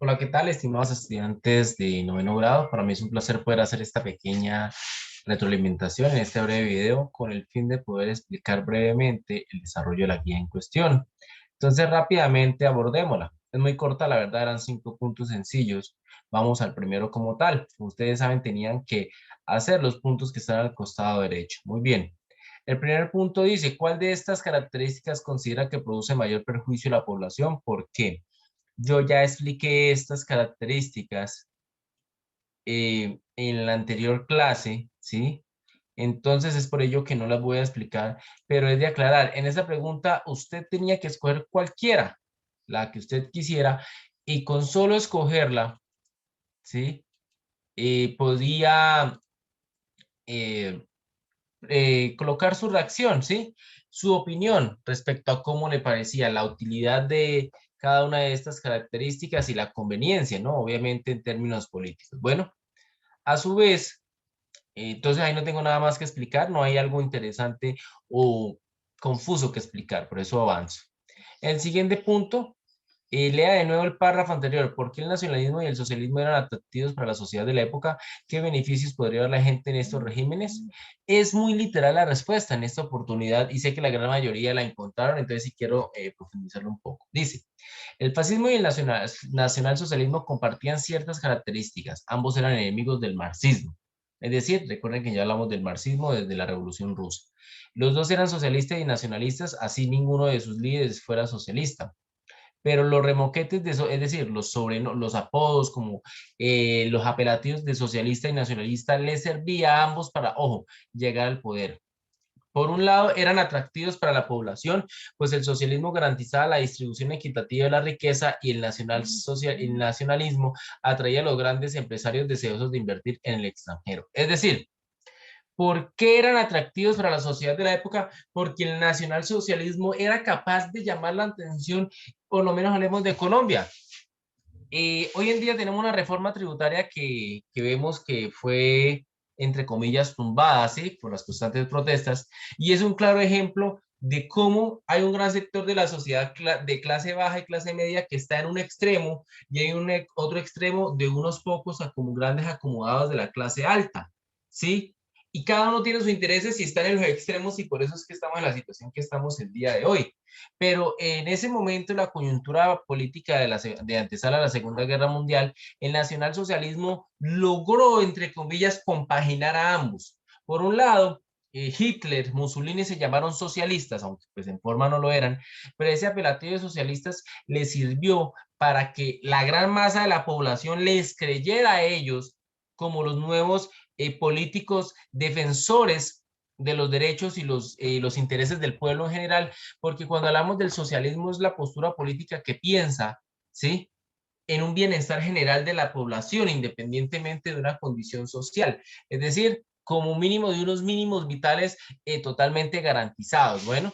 Hola, ¿qué tal, estimados estudiantes de noveno grado? Para mí es un placer poder hacer esta pequeña retroalimentación en este breve video con el fin de poder explicar brevemente el desarrollo de la guía en cuestión. Entonces, rápidamente abordémosla. Es muy corta, la verdad, eran 5 puntos sencillos. Vamos al primero como tal. Como ustedes saben, tenían que hacer los puntos que están al costado derecho. Muy bien. El primer punto dice, ¿cuál de estas características considera que produce mayor perjuicio a la población? ¿Por qué? Yo ya expliqué estas características en la anterior clase, ¿sí? Entonces es por ello que no las voy a explicar, pero es de aclarar. En esa pregunta usted tenía que escoger cualquiera, la que usted quisiera, y con solo escogerla, ¿sí? Podía eh, colocar su reacción, ¿sí? Su opinión respecto a cómo le parecía la utilidad de cada una de estas características y la conveniencia, ¿no? Obviamente en términos políticos. Bueno, a su vez, entonces ahí no tengo nada más que explicar, no hay algo interesante o confuso que explicar, por eso avanzo. El siguiente punto, lea de nuevo el párrafo anterior. ¿Por qué el nacionalismo y el socialismo eran atractivos para la sociedad de la época? ¿Qué beneficios podría dar la gente en estos regímenes? Es muy literal la respuesta en esta oportunidad y sé que la gran mayoría la encontraron, entonces sí quiero profundizarlo un poco. Dice, el fascismo y el nacionalsocialismo compartían ciertas características. Ambos eran enemigos del marxismo. Es decir, recuerden que ya hablamos del marxismo desde la Revolución Rusa. Los dos eran socialistas y nacionalistas, así ninguno de sus líderes fuera socialista, pero los remoquetes de eso, es decir, los apodos como los apelativos de socialista y nacionalista les servía a ambos para, ojo, llegar al poder. Por un lado, eran atractivos para la población, pues el socialismo garantizaba la distribución equitativa de la riqueza y el nacionalismo atraía a los grandes empresarios deseosos de invertir en el extranjero. Es decir, ¿por qué eran atractivos para la sociedad de la época? Porque el nacionalsocialismo era capaz de llamar la atención, por lo menos hablemos de Colombia. Hoy en día tenemos una reforma tributaria que vemos que fue, entre comillas, tumbada, ¿sí? Por las constantes protestas, y es un claro ejemplo de cómo hay un gran sector de la sociedad de clase baja y clase media que está en un extremo y hay otro extremo de unos pocos como grandes acomodados de la clase alta, ¿sí? Y cada uno tiene sus intereses y están en los extremos y por eso es que estamos en la situación que estamos el día de hoy. Pero en ese momento, la coyuntura política de antesala a la Segunda Guerra Mundial, el nacionalsocialismo logró, entre comillas, compaginar a ambos. Por un lado, Hitler, Mussolini se llamaron socialistas, aunque pues en forma no lo eran, pero ese apelativo de socialistas les sirvió para que la gran masa de la población les creyera a ellos como los nuevos políticos defensores de los derechos y los intereses del pueblo en general, porque cuando hablamos del socialismo es la postura política que piensa, ¿sí? En un bienestar general de la población, independientemente de una condición social. Es decir, como mínimo de unos mínimos vitales totalmente garantizados. Bueno,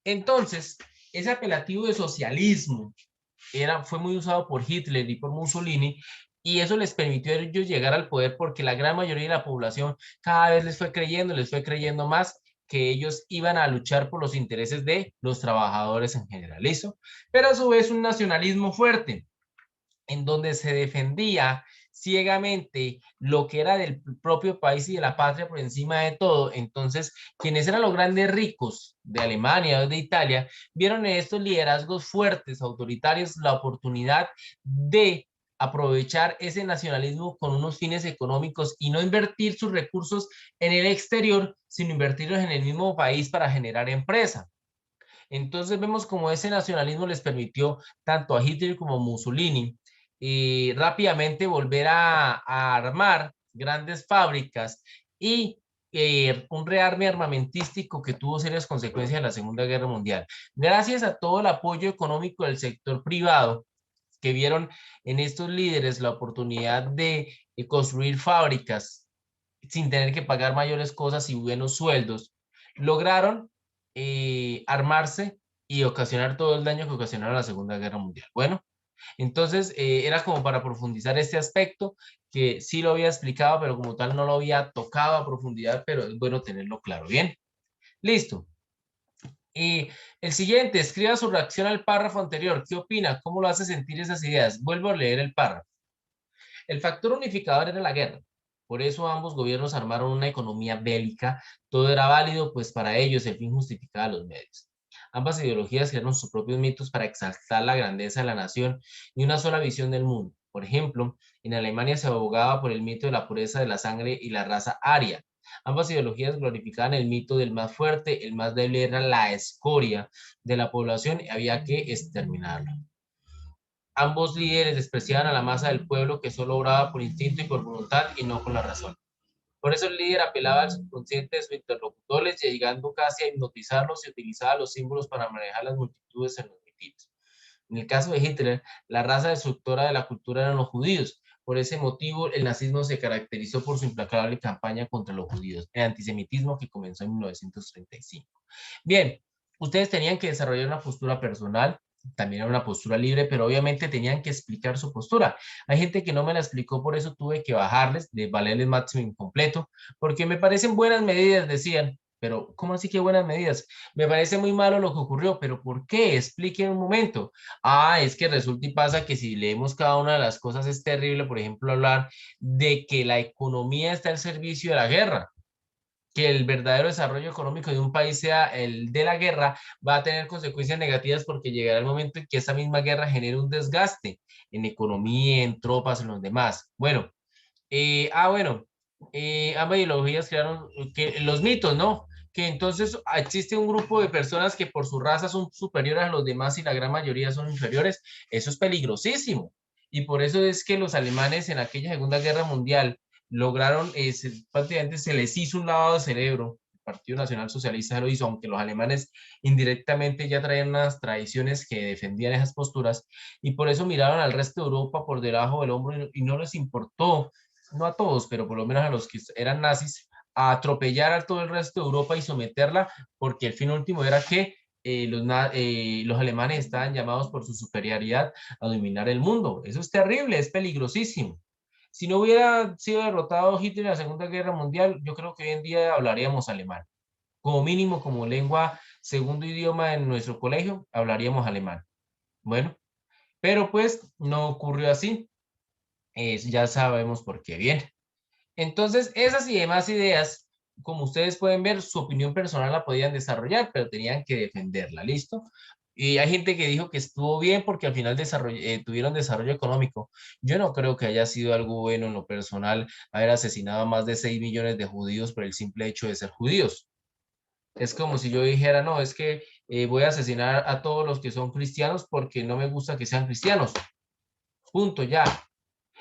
entonces, ese apelativo de socialismo fue muy usado por Hitler y por Mussolini, y eso les permitió a ellos llegar al poder porque la gran mayoría de la población cada vez les fue creyendo más que ellos iban a luchar por los intereses de los trabajadores en general, ¿listo? Pero a su vez un nacionalismo fuerte, en donde se defendía ciegamente lo que era del propio país y de la patria por encima de todo. Entonces, quienes eran los grandes ricos de Alemania o de Italia, vieron en estos liderazgos fuertes, autoritarios, la oportunidad de aprovechar ese nacionalismo con unos fines económicos y no invertir sus recursos en el exterior, sino invertirlos en el mismo país para generar empresa. Entonces vemos como ese nacionalismo les permitió tanto a Hitler como a Mussolini rápidamente volver a armar grandes fábricas y un rearme armamentístico que tuvo serias consecuencias en la Segunda Guerra Mundial. Gracias a todo el apoyo económico del sector privado, que vieron en estos líderes la oportunidad de construir fábricas sin tener que pagar mayores cosas y buenos sueldos, lograron armarse y ocasionar todo el daño que ocasionaron la Segunda Guerra Mundial. Bueno, entonces era como para profundizar este aspecto que sí lo había explicado, pero como tal no lo había tocado a profundidad, pero es bueno tenerlo claro. Bien, listo. Y el siguiente, escriba su reacción al párrafo anterior. ¿Qué opina? ¿Cómo lo hace sentir esas ideas? Vuelvo a leer el párrafo. El factor unificador era la guerra. Por eso ambos gobiernos armaron una economía bélica. Todo era válido, pues para ellos el fin justificaba los medios. Ambas ideologías crearon sus propios mitos para exaltar la grandeza de la nación y una sola visión del mundo. Por ejemplo, en Alemania se abogaba por el mito de la pureza de la sangre y la raza aria. Ambas ideologías glorificaban el mito del más fuerte, el más débil era la escoria de la población y había que exterminarlo. Ambos líderes despreciaban a la masa del pueblo que solo obraba por instinto y por voluntad y no con la razón. Por eso el líder apelaba al subconsciente de sus interlocutores, llegando casi a hipnotizarlos y utilizaba los símbolos para manejar las multitudes en los mítines. En el caso de Hitler, la raza destructora de la cultura eran los judíos. Por ese motivo, el nazismo se caracterizó por su implacable campaña contra los judíos, el antisemitismo que comenzó en 1935. Bien, ustedes tenían que desarrollar una postura personal, también era una postura libre, pero obviamente tenían que explicar su postura. Hay gente que no me la explicó, por eso tuve que bajarles, de valerles máximo incompleto, porque me parecen buenas medidas, decían, pero ¿cómo así que buenas medidas? Me parece muy malo lo que ocurrió, pero ¿por qué? Expliquen un momento. Ah, es que resulta y pasa que si leemos cada una de las cosas es terrible, por ejemplo, hablar de que la economía está al servicio de la guerra, que el verdadero desarrollo económico de un país sea el de la guerra, va a tener consecuencias negativas porque llegará el momento en que esa misma guerra genere un desgaste en economía, en tropas, en los demás. Bueno, bueno, ambas ideologías crearon que, los mitos, ¿no? Que entonces existe un grupo de personas que por su raza son superiores a los demás y la gran mayoría son inferiores. Eso es peligrosísimo. Y por eso es que los alemanes en aquella Segunda Guerra Mundial lograron, prácticamente se les hizo un lavado de cerebro. El Partido Nacional Socialista lo hizo, aunque los alemanes indirectamente ya traían unas tradiciones que defendían esas posturas, y por eso miraron al resto de Europa por debajo del hombro y no les importó, no a todos, pero por lo menos a los que eran nazis, a atropellar a todo el resto de Europa y someterla, porque el fin último era que los alemanes estaban llamados por su superioridad a dominar el mundo. Eso es terrible, es peligrosísimo. Si no hubiera sido derrotado Hitler en la Segunda Guerra Mundial, yo creo que hoy en día hablaríamos alemán. Como mínimo, como lengua, segundo idioma en nuestro colegio, hablaríamos alemán. Bueno, pero pues no ocurrió así. Ya sabemos por qué viene. Entonces, esas y demás ideas, como ustedes pueden ver, su opinión personal la podían desarrollar, pero tenían que defenderla, ¿listo? Y hay gente que dijo que estuvo bien porque al final tuvieron desarrollo económico. Yo no creo que haya sido algo bueno en lo personal haber asesinado a más de 6 millones de judíos por el simple hecho de ser judíos. Es como si yo dijera, no, es que voy a asesinar a todos los que son cristianos porque no me gusta que sean cristianos. Punto, ya,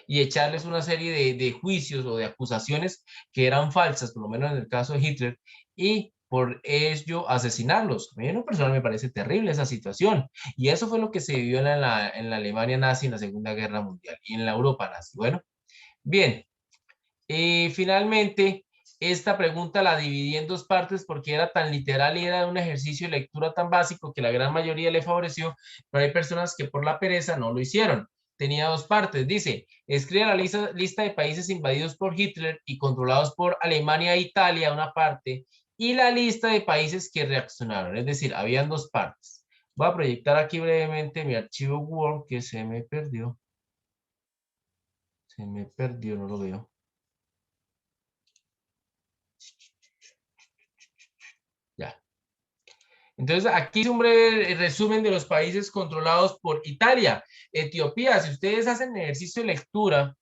y echarles una serie de juicios o de acusaciones que eran falsas, por lo menos en el caso de Hitler, y por ello asesinarlos. A mí en lo personal me parece terrible esa situación. Y eso fue lo que se vivió en la Alemania nazi en la Segunda Guerra Mundial y en la Europa nazi. Bueno, bien. Y finalmente, esta pregunta la dividí en dos partes porque era tan literal y era un ejercicio de lectura tan básico que la gran mayoría le favoreció, pero hay personas que por la pereza no lo hicieron. Tenía dos partes. Dice, escribe la lista de países invadidos por Hitler y controlados por Alemania e Italia, una parte, y la lista de países que reaccionaron. Es decir, habían dos partes. Voy a proyectar aquí brevemente mi archivo Word que se me perdió. Se me perdió, no lo veo. Ya. Entonces, aquí es un breve resumen de los países controlados por Italia. Etiopía, si ustedes hacen ejercicio de lectura,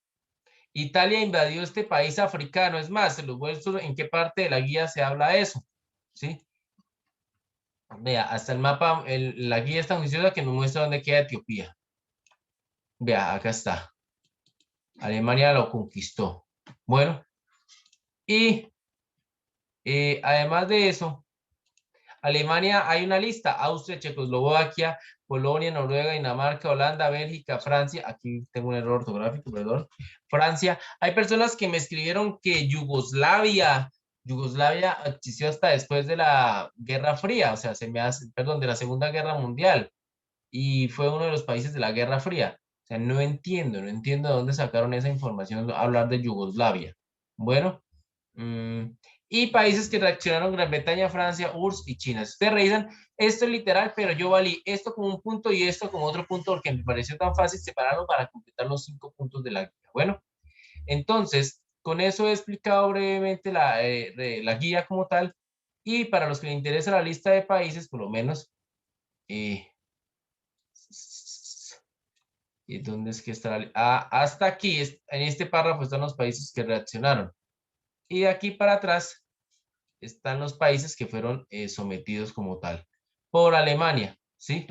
Italia invadió este país africano. Es más, se los muestro en qué parte de la guía se habla de eso. ¿Sí? Vea, hasta el mapa, la guía es tan juiciosa que nos muestra dónde queda Etiopía. Vea, acá está. Alemania lo conquistó. Bueno, y además de eso, Alemania hay una lista: Austria, Checoslovaquia, Polonia, Noruega, Dinamarca, Holanda, Bélgica, Francia. Aquí tengo un error ortográfico, perdón. Francia. Hay personas que me escribieron que Yugoslavia existió hasta después de la Guerra Fría, o sea, perdón, de la Segunda Guerra Mundial, y fue uno de los países de la Guerra Fría. O sea, no entiendo de dónde sacaron esa información, hablar de Yugoslavia. Bueno, Y países que reaccionaron: Gran Bretaña, Francia, URSS y China. Si ustedes revisan, esto es literal, pero yo valí esto como un punto y esto como otro punto porque me pareció tan fácil separarlo para completar los 5 puntos de la guía. Bueno, entonces, con eso he explicado brevemente la guía como tal. Y para los que les interesa la lista de países, por lo menos, eh, ¿y dónde es que está hasta aquí, en este párrafo están los países que reaccionaron. Y de aquí para atrás están los países que fueron sometidos como tal por Alemania, ¿sí?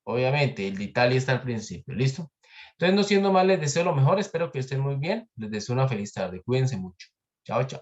Obviamente, el de Italia está al principio, ¿listo? Entonces, no siendo más, les deseo lo mejor, espero que estén muy bien, les deseo una feliz tarde, cuídense mucho. Chao, chao.